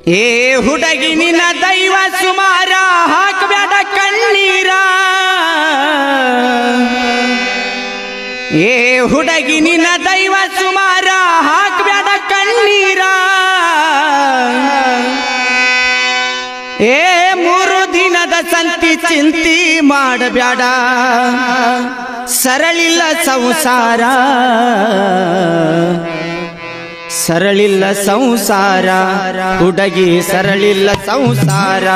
ಏ ಹುಡುಗಿ ನಿನ್ನ ದೈವ ಸುಮಾರ ಹಾಕಬೇಡ ಕಣ್ಣೀರ. ಏ ಹುಡುಗಿ ನಿನ್ನ ದೈವ ಸುಮಾರ ಹಾಕಬೇಡ ಕಣ್ಣೀರ. ಏ 3 ದಿನದ ಸಂತಿ ಚಿಂತಿ ಮಾಡಬೇಡ, ಸರಳಿಲ್ಲ ಸಂಸಾರ, ಸರಳಿಲ್ಲ ಸಂಸಾರ ಹುಡುಗಿ, ಸರಳಿಲ್ಲ ಸಂಸಾರ.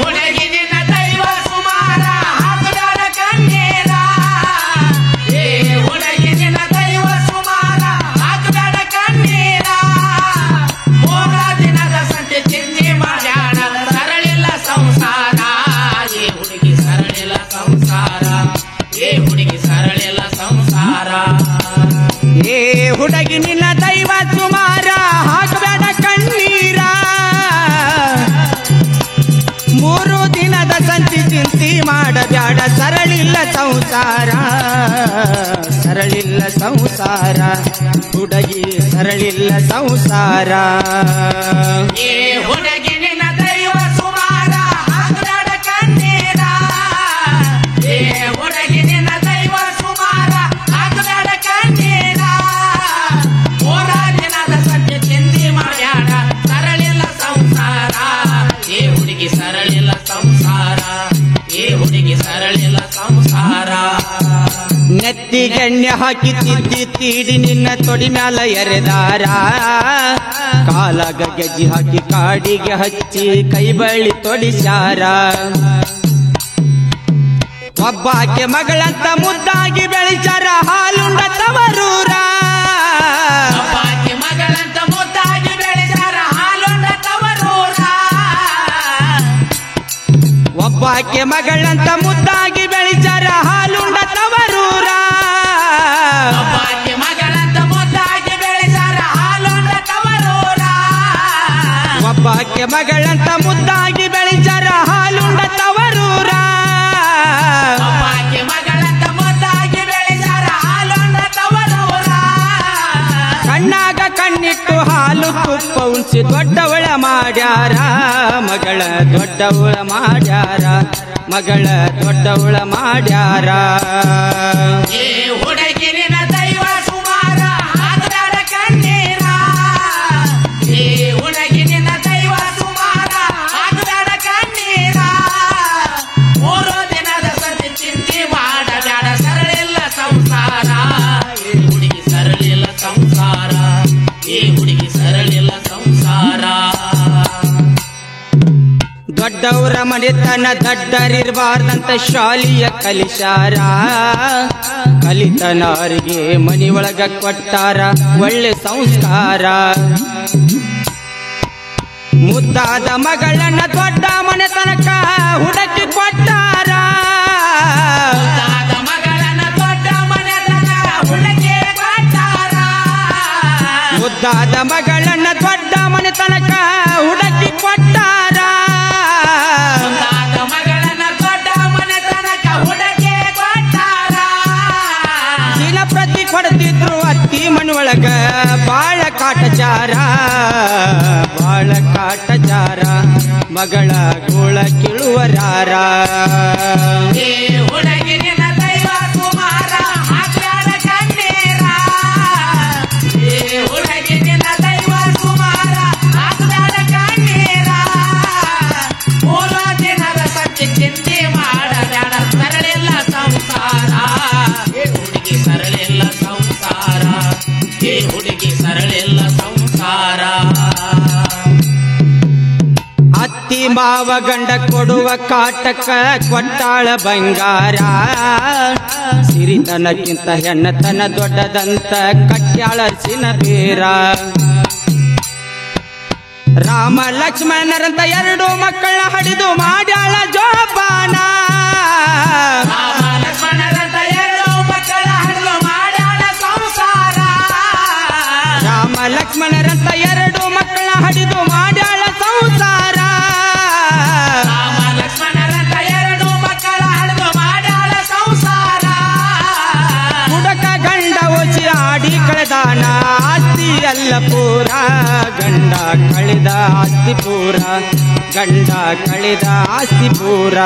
ಹುಡುಗಿ ನಿನ್ನ ದೈವ ಸುಮಾರ ಹಾಕಬೇಡ ಕಣ್ಣೀರ. 3 ದಿನದ ಸಂತಿ ಚಿಂತಿ ಮಾಡಬೇಡ, ಸರಳಿಲ್ಲ ಸಂಸಾರ, ಸರಳಿಲ್ಲ ಸಂಸಾರ ಹುಡುಗಿ, ಸರಳಿಲ್ಲ ಸಂಸಾರ. ಹುಡುಗಿ ನಿನ್ನ ದೈವ ಸುಮಾರ ಹಾಕಬೇಡ ಕಣ್ಣೀರ. ಹುಡುಗಿ ನಿನ್ನ ದೈವ ಸುಮಾರ ಹಾಕಬೇಡ ಕಣ್ಣೀರ. ಸರಳಿಲ್ಲ ಸಂಸಾರ, ಏ ಹುಡುಗಿ ಸರಳಿಲ್ಲ ಸಂಸಾರ. ನೆತ್ತಿ ಗಣ್ಯ ಹಾಕಿ ತಿದ್ದಿ ತೀಡಿ ನಿನ್ನ ತೊಡಿ ಮ್ಯಾಲ ಎರೆದಾರ. ಕಾಲಾಗ ಗೆಜ್ಜಿ ಹಾಕಿ ಕಾಡಿಗೆ ಹಚ್ಚಿ ಕೈ ಬಳ್ಳಿ ತೊಡಿಸ್ಯಾರ. ಒಬ್ಬಾಕೆ ಮಗಳಂತ ಮುದ್ದಾಗಿ ಬೆಳೆಸಾರ, ಹಾಲುಂಡ ತವರೂರ. ಒಬ್ಬಾಕೆ ಮಗಳಂತ ಮುದ್ದಾಗಿ ಬೆಳೆಸಾರ, ಹಾಲುಂಡ ತವರೂರ. ಒಬ್ಬಾಕೆ ಮಗಳಂತ ಮುದ್ದಾಗಿ ಬೆಳೆಸಾರ, ಹಾಲುಂಡ ತವರೂರ. ಒಬ್ಬಾಕೆ ಮಗಳಂತ ಮುದ್ದಾಗಿ ಬೆಳೆಸಾರ, ಹಾಲುಂಡ ತವರೂರ. ಒಬ್ಬಾಕೆ ಮಗಳಂತ ಮುದ್ದಾಗಿ ಬೆಳೆಸಾರ, ಹಾಲುಂಡ ತವರೂರ. ಕಣ್ಣಾಗ ಕಣ್ಣಿಟ್ಟು ಹಾಲು ತುಪ್ಪ ಉಣಿಸಿ ದೊಡ್ಡವಳ ಮಾಡ್ಯಾರ, ಮಗಳ ದೊಡ್ಡವಳ ಮಾಡ್ಯಾರ, ಮಗಳ ದೊಡ್ಡವಳ ಮಾಡ್ಯಾರ. ಏ ಹುಡುಗಿ ನಿನ್ನ ದೈವ ಸುಮಾರ ಹಾಕಬೇಡ ಕಣ್ಣೀರ. ಏ ಹುಡುಗಿ ನಿನ್ನ ದೈವ ಸುಮಾರ ಹಾಕಬೇಡ ಕಣ್ಣೀರ. 3 ದಿನದ ಸಂತಿ ಚಿಂತೆ ಮಾಡಬೇಡ, ಸರಳಿಲ್ಲ ಸಂಸಾರ. ಏ ಹುಡುಗಿ ಸರಳಿಲ್ಲ ಸಂಸಾರ, ಏ ಹುಡುಗಿ ಸರಳಿಲ್ಲ ಸಂಸಾರ. ದೊಡ್ಡವರ ಮನೆತನ ದಡ್ಡರಿರ್ಬಾರ್ದಂತ ಶಾಲಿಯ ಕಲಿಸಾರ. ಕಲಿತನವರಿಗೆ ಮನಿ ಒಳಗ ಕೊಟ್ಟಾರ ಒಳ್ಳೆ ಸಂಸ್ಕಾರ. ಮುದ್ದಾದ ಮಗಳನ್ನ ದೊಡ್ಡ ಮನೆ ತನಕ ಹುಡುಕಿ ಕೊಟ್ಟಾರ. ಮುದ್ದಾದ ಮಗಳನ್ನ ದೊಡ್ಡ ಮನೆ ತನಕ ಹುಡುಕಿ ಕೊಟ್ಟಾರ. ಮುದ್ದಾದ ಮಗಳನ್ನ ದೊಡ್ಡ ಮನೆ ತನಕ ಹುಡುಕಿ ಕೊಟ್ಟಾರ. ಮಗಳನ್ನ ದೊಡ್ಡ ಮನೆ ತನಕ ಹುಡುಕಿ ಕೊಟ್ಟಾರ. ದಿನ ಪ್ರತಿ ಕೊಡ್ತಿದ್ರು ಅತ್ತಿ ಮನೊಳಗ ಬಾಳ ಕಾಟಚಾರ, ಬಾಳ ಕಾಟಚಾರ, ಮಗಳ ಗೋಳ ಕಿಳುವರಾರ. ಏ ಹುಡುಗಿ ನಿನ್ನ ದೈವ ಕುಮಾರ ಹಾಕಬೇಡ ಕಣ್ಣೀರ. ಏ ಹುಡುಗಿ ನಿನ್ನ ದೈವ ಕುಮಾರ ಹಾಕಬೇಡ ಕಣ್ಣೀರ. 3 ದಿನದ ಸಂತಿ ಚಿಂತೆ ಮಾಡಬೇಡ, ಸರಳಿಲ್ಲ ಸಂಸಾರ. ಏ ಹುಡುಗಿ ಸರಳಿಲ್ಲ ಸಂಸಾರ, ಏ ಹುಡುಗಿ ಸರಳಿಲ್ಲ ಸಂಸಾರ. ಅತ್ತಿ ಮಾವ ಗಂಡ ಕೊಡುವ ಕಾಟಕ ಕೊಟ್ಟಾಳ ಬಂಗಾರ. ಸಿರಿತನಕ್ಕಿಂತ ಹೆಣ್ಣತನ ದೊಡ್ಡದಂತ ಕಟ್ಯಾಳ ಸಿನ ಬೇರ. ರಾಮ ಲಕ್ಷ್ಮಣರಂತ 2 ಮಕ್ಕಳ ಹಡಿದು ಮಾಡ್ಯಾಳ ಜೋಪಾನ. ರಾಮ ಲಕ್ಷ್ಮಣರಂತ 2 ಮಕ್ಕಳ ಹಡಿದು ಮಾಡ್ಯಾಳ ಸಂಸಾರ. ರಾಮ ಲಕ್ಷ್ಮಣರಂತ 2 ಮಕ್ಕಳ ಹಡಿದು ಮಾಡ್ಯಾಳ ಸಂಸಾರ. ರಾಮ ಲಕ್ಷ್ಮಣರಂತ 2 ಮಕ್ಕಳ ಹಡಿದು ಮಾಡ್ಯಾಳ ಸಂಸಾರ. ಹುಡುಕ ಗಂಡ ಓಚಿ ಆಡಿ ಕಳೆದಾನ, ಆಸ್ತಿ ಎಲ್ಲ ಇಲ್ಲ ಪೂರ ಗಂಡ ಕಳೆದ ಆಸ್ತಿ ಪೂರ ಗಂಡ ಕಳೆದ ಆಸ್ತಿ ಪೂರ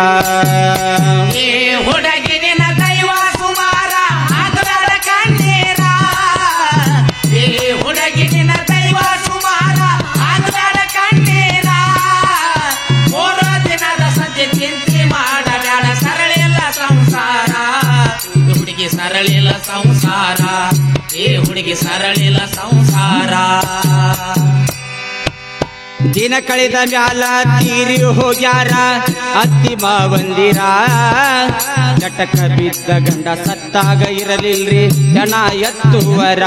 ಏ ಹುಡುಗಿ ನಿನ್ನ ದೈವ ಸುಮಾರ ಹಾಕಬೇಡ ಕಣ್ಣೀರ ಏ ಹುಡುಗಿ ನಿನ್ನ ದೈವ ಸುಮಾರ ಹಾಕಬೇಡ ಕಣ್ಣೀರ 3 ದಿನದ ಸದ್ಯ ಚಿಂತೆ ಮಾಡಬೇಡ ಸರಳಿಲ್ಲ ಸಂಸಾರ ಹುಡುಗಿ ಸರಳಿಲ್ಲ ಸಂಸಾರ ಏ ಹುಡುಗಿ ಸರಳಿಲ್ಲ ಸಂಸಾರ ದಿನ ಕಳೆದ ಮ್ಯಾಲ ತೀರಿ ಹೋಗ್ಯಾರ ಅತ್ತಿ ಮಾವಂದಿರ ಜಟಕ ಬಿದ್ದ ಗಂಡ ಸತ್ತಾಗ ಇರಲಿಲ್ರಿ ಜನ ಎತ್ತುವರ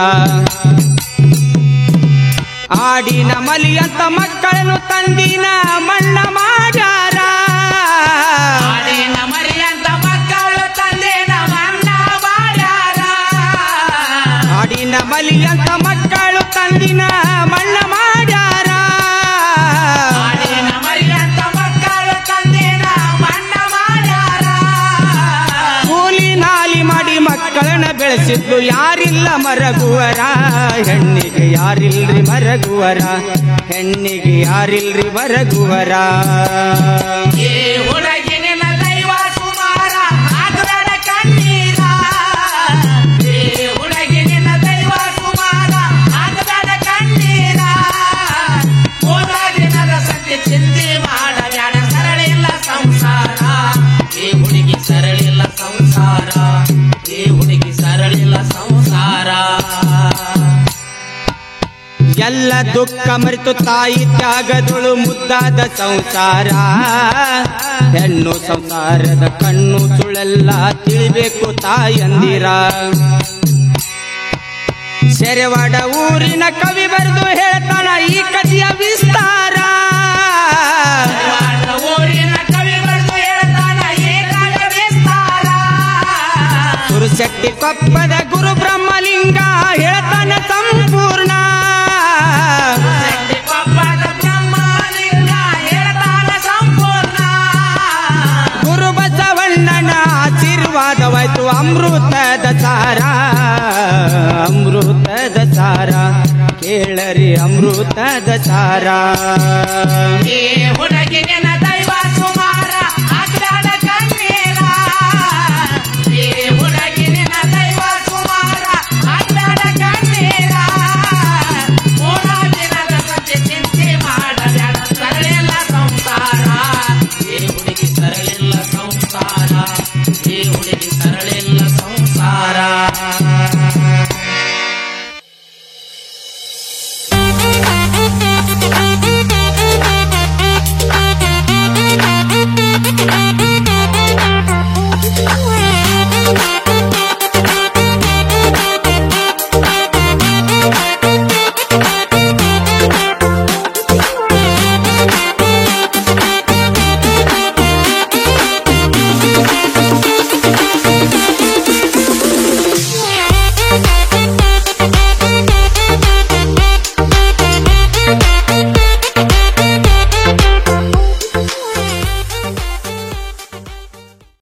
ಆಡಿನ ಮಲಿ ಅಂತ ಮಕ್ಕಳನ್ನು ತಂದಿನ ಮಣ್ಣ ಮಾಡ್ಯಾರ ಆಡಿನ ಮರಿ ಅಂತ ಮಕ್ಕಳು ತಂದಿನ ಮಣ್ಣ ಮಾಡ್ಯಾರ ಆಡಿನ ಮಲಿ ಅಂತ ಮಕ್ಕಳು ತಂದಿನ ಮಣ್ಣ ಮಾಡ್ಯಾರ ಆಡಿನ ಮರಿ ಅಂತ ಮಕ್ಕಳು ತಂದಿನ ಮಣ್ಣ ಮಾಡ್ಯಾರ ಕೂಲಿ ನಾಲಿ ಮಾಡಿ ಮಕ್ಕಳನ್ನ ಬೆಳೆಸಿದ್ದು ಯಾರಿಲ್ಲ ಮರಗುವರ ಹೆಣ್ಣಿಗೆ ಯಾರಿಲ್ರಿ ಮರಗುವರ ಹೆಣ್ಣಿಗೆ ಯಾರಿಲ್ರಿ ಮರಗುವರ ಏ ಹುಡುಗಿ ನಿನ್ನ ದೈವ ಸುಮಾರ ಹಾಕಬೇಡ ಕಣ್ಣೀರ ಏ ಹುಡುಗಿ ನಿನ್ನ ದೈವ ಸುಮಾರ ಹಾಕಬೇಡ ಕಣ್ಣೀರ 3 ದಿನದ ಸತ್ಯ ಚಿಂತೆ ಮಾಡಬೇಡ ಸರಳಿಲ್ಲ ಸಂಸಾರ ಏ ಹುಡುಗಿ ಸರಳಿಲ್ಲ ಸಂಸಾರ ಏ ಹುಡುಗಿ ಸರಳಿಲ್ಲ ಸಂಸಾರ ಎಲ್ಲ ದುಃಖ ಮರೆತು ತಾಯಿ ತ್ಯಾಗದೊಳು ಮುದ್ದಾದ ಸಂಸಾರ ಹೆಣ್ಣು ಸಂಸಾರದ ಕಣ್ಣು ಸುಳೆಲ್ಲ ತಿಳಿಬೇಕು ತಾಯಂದಿರ ಸೆರೆವಾಡ ಊರಿನ ಕವಿ ಬರೆದು ಹೇಳ್ತಾನ ಈ ಕಥೆಯ ವಿಸ್ತಾರ ಊರಿನ ಕವಿ ಬರೆದು ಹೇಳ್ತಾನ ಈ ಕಥೆಯ ವಿಸ್ತಾರ ಸುರಶೆಟ್ಟಿ ಕೊಪ್ಪದ ಗುರು ಬ್ರಹ್ಮಲಿಂಗ ಹೇಳ್ತಾನ ಸಂಪೂರ್ಣ ಕೊಪ್ಪದ ಬ್ರಹ್ಮಲಿಂಗ ಹೇಳ್ತಾನ ಸಂಪೂರ್ಣ ಗುರು ಬಸವಣ್ಣನ ಆಶೀರ್ವಾದವಾಯ್ತು ಅಮೃತದ ಸಾರ ಅಮೃತದ ಸಾರ ಕೇಳರಿ ಅಮೃತದ ಸಾರ ಏ ಹುಡುಗಿ ನಿನ್ನ